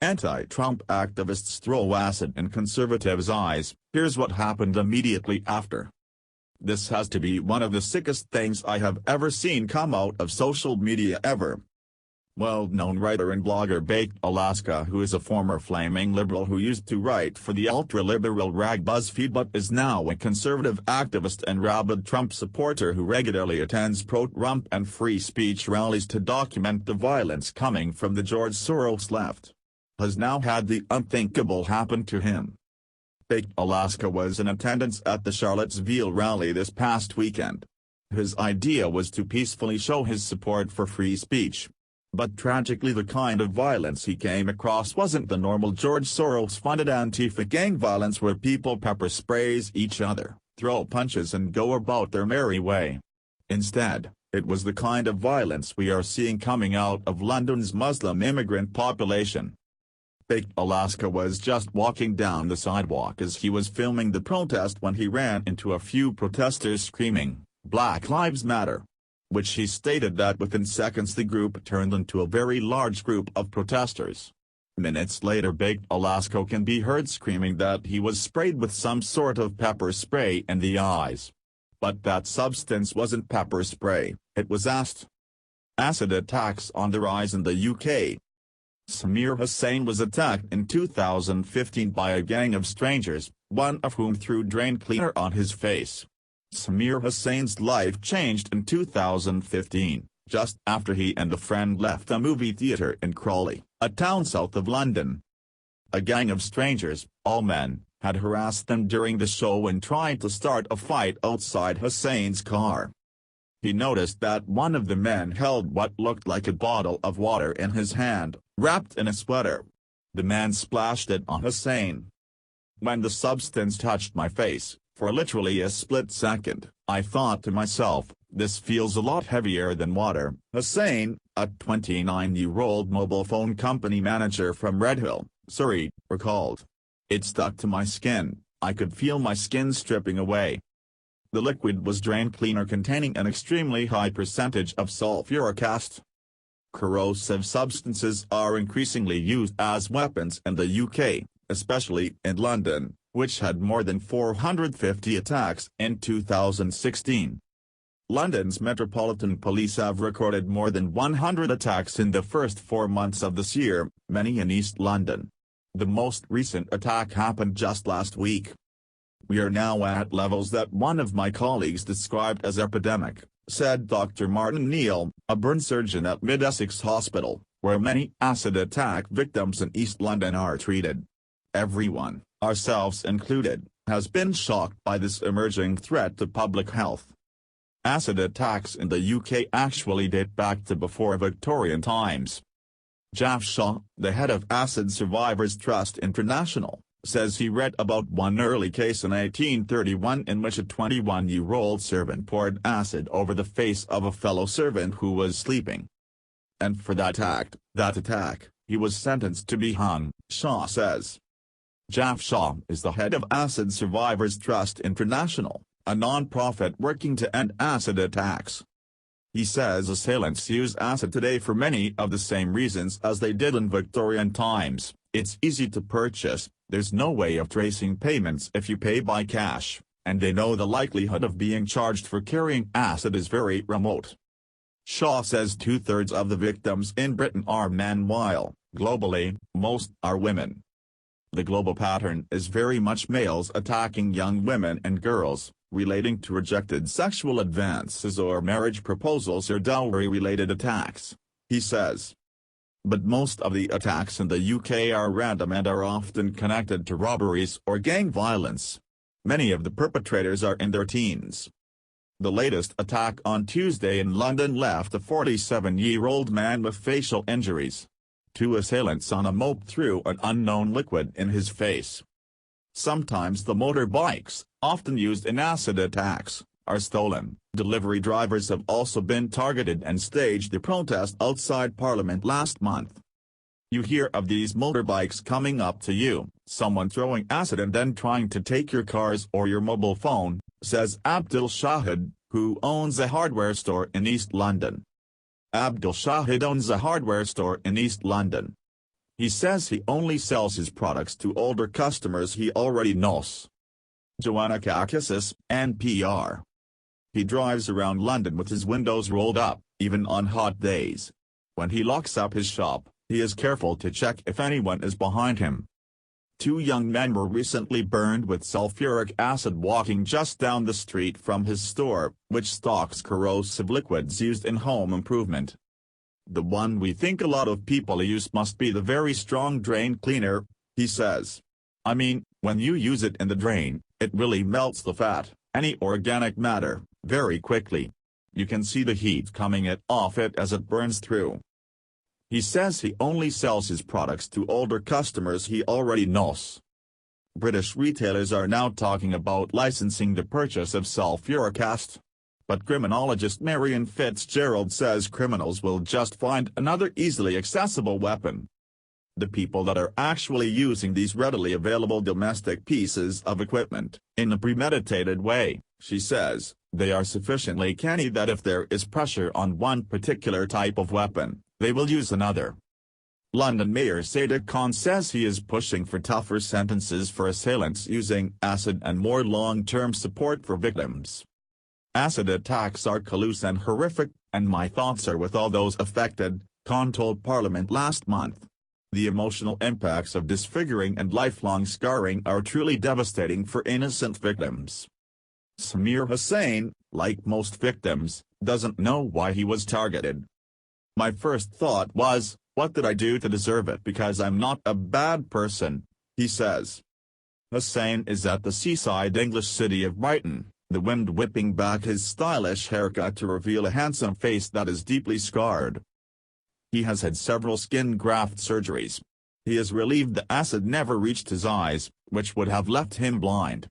Anti-Trump activists throw acid in conservatives' eyes. Here's what happened immediately after. This has to be one of the sickest things I have ever seen come out of social media ever. Well-known writer and blogger Baked Alaska, who is a former flaming liberal who used to write for the ultra-liberal rag BuzzFeed but is now a conservative activist and rabid Trump supporter who regularly attends pro-Trump and free speech rallies to document the violence coming from the George Soros left, has now had the unthinkable happen to him. Baked Alaska was in attendance at the Charlottesville rally this past weekend. His idea was to peacefully show his support for free speech. But tragically the kind of violence he came across wasn't the normal George Soros-funded Antifa gang violence where people pepper sprays each other, throw punches and go about their merry way. Instead, it was the kind of violence we are seeing coming out of London's Muslim immigrant population. Baked Alaska was just walking down the sidewalk as he was filming the protest when he ran into a few protesters screaming, "Black Lives Matter," which he stated that within seconds the group turned into a very large group of protesters. Minutes later Baked Alaska can be heard screaming that he was sprayed with some sort of pepper spray in the eyes. But that substance wasn't pepper spray, it was acid. Acid attacks on the rise in the UK. Samir Hussain was attacked in 2015 by a gang of strangers, one of whom threw drain cleaner on his face. Samir Hussain's life changed in 2015, just after he and a friend left a movie theater in Crawley, a town south of London. A gang of strangers, all men, had harassed them during the show and tried to start a fight outside Hussain's car. He noticed that one of the men held what looked like a bottle of water in his hand, wrapped in a sweater. The man splashed it on Hussain. "When the substance touched my face, for literally a split second, I thought to myself, this feels a lot heavier than water," Hussain, a 29-year-old mobile phone company manager from Redhill, Surrey, recalled. "It stuck to my skin, I could feel my skin stripping away." The liquid was drain cleaner containing an extremely high percentage of sulfuric acid. Corrosive substances are increasingly used as weapons in the UK, especially in London, which had more than 450 attacks in 2016. London's Metropolitan Police have recorded more than 100 attacks in the first 4 months of this year, many in East London. The most recent attack happened just last week. "We are now at levels that one of my colleagues described as epidemic," said Dr. Martin Neal, a burn surgeon at Mid-Essex Hospital, where many acid attack victims in East London are treated. "Everyone, ourselves included, has been shocked by this emerging threat to public health." Acid attacks in the UK actually date back to before Victorian times. Jaff Shaw, the head of Acid Survivors Trust International, says he read about one early case in 1831 in which a 21-year-old servant poured acid over the face of a fellow servant who was sleeping. And for that attack, he was sentenced to be hung, Shaw says. Jaff Shaw is the head of Acid Survivors Trust International, a non-profit working to end acid attacks. He says assailants use acid today for many of the same reasons as they did in Victorian times. It's easy to purchase, there's no way of tracing payments if you pay by cash, and they know the likelihood of being charged for carrying acid is very remote. Shaw says 2/3 of the victims in Britain are men while, globally, most are women. The global pattern is very much males attacking young women and girls, relating to rejected sexual advances or marriage proposals or dowry-related attacks, he says. But most of the attacks in the UK are random and are often connected to robberies or gang violence. Many of the perpetrators are in their teens. The latest attack on Tuesday in London left a 47-year-old man with facial injuries. 2 assailants on a mope threw an unknown liquid in his face. Sometimes the motorbikes, often used in acid attacks, are stolen. Delivery drivers have also been targeted and staged a protest outside Parliament last month. You hear of these motorbikes coming up to you, someone throwing acid and then trying to take your cars or your mobile phone, says Abdul Shahid, who owns a hardware store in East London. Abdul Shahid owns a hardware store in East London. He says he only sells his products to older customers he already knows. Joanna Kakis, NPR. He drives around London with his windows rolled up, even on hot days. When he locks up his shop, he is careful to check if anyone is behind him. Two young men were recently burned with sulfuric acid walking just down the street from his store, which stocks corrosive liquids used in home improvement. The one we think a lot of people use must be the very strong drain cleaner, he says. I mean, when you use it in the drain, it really melts the fat, any organic matter, very quickly. You can see the heat coming off it as it burns through. He says he only sells his products to older customers he already knows. British retailers are now talking about licensing the purchase of sulfuric acid. But criminologist Marion Fitzgerald says criminals will just find another easily accessible weapon. The people that are actually using these readily available domestic pieces of equipment, in a premeditated way, she says, they are sufficiently canny that if there is pressure on one particular type of weapon, they will use another. London Mayor Sadiq Khan says he is pushing for tougher sentences for assailants using acid and more long-term support for victims. Acid attacks are callous and horrific, and my thoughts are with all those affected, Khan told Parliament last month. The emotional impacts of disfiguring and lifelong scarring are truly devastating for innocent victims. Samir Hussain, like most victims, doesn't know why he was targeted. My first thought was, what did I do to deserve it? Because I'm not a bad person, he says. Hussain is at the seaside English city of Brighton, the wind whipping back his stylish haircut to reveal a handsome face that is deeply scarred. He has had several skin graft surgeries. He is relieved the acid never reached his eyes, which would have left him blind.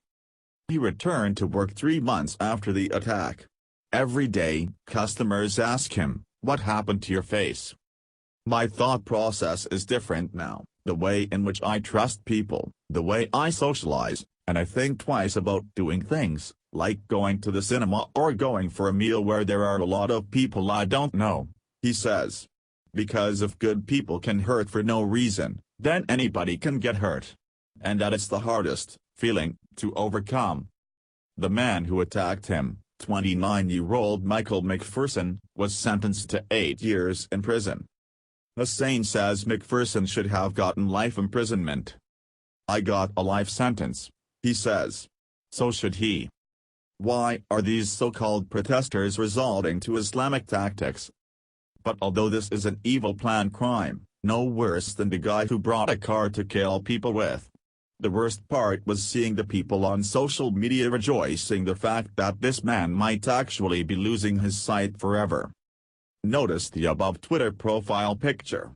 He returned to work 3 months after the attack. Every day, customers ask him, "What happened to your face?" My thought process is different now, the way in which I trust people, the way I socialize, and I think twice about doing things, like going to the cinema or going for a meal where there are a lot of people I don't know, he says. Because if good people can hurt for no reason, then anybody can get hurt. And that is the hardest feeling to overcome. The man who attacked him, 29-year-old Michael McPherson, was sentenced to 8 years in prison. Hussain says McPherson should have gotten life imprisonment. I got a life sentence, he says. So should he. Why are these so-called protesters resorting to Islamic tactics? But although this is an evil planned crime, no worse than the guy who brought a car to kill people with. The worst part was seeing the people on social media rejoicing the fact that this man might actually be losing his sight forever. Notice the above Twitter profile picture.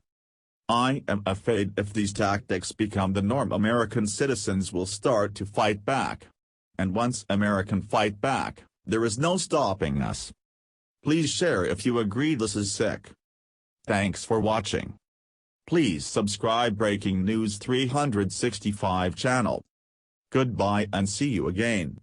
I am afraid if these tactics become the norm, American citizens will start to fight back. And once Americans fight back, there is no stopping us. Please share if you agree this is sick. Thanks for watching. Please subscribe Breaking News 365 channel. Goodbye and see you again.